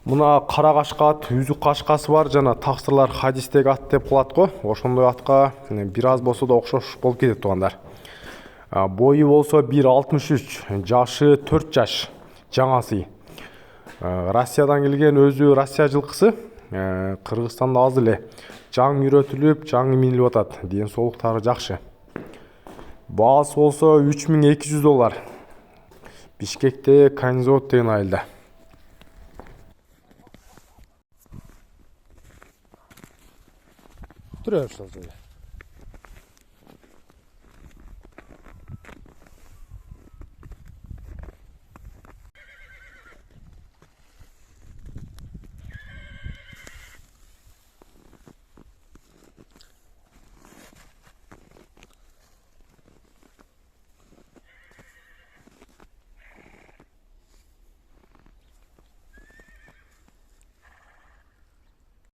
Мына кара кашкат, үзүк кашкасы бар жана таксырлар хадистеги ат деп кылат го. Ошондой атка бир аз болсо да окшош болуп кетет туугандар. Бою болсо 1,63, жашы 4 жаш, жаңасы. Россиядан келген, өзү Россия жылкысы. Кыргызстанда аз эле жаңы үйрөтүлүп, жаңы минилип атат. Ден соолуктары жакшы. Баасы болсо $3200. Бишкекте Канизот деген айылда. Тура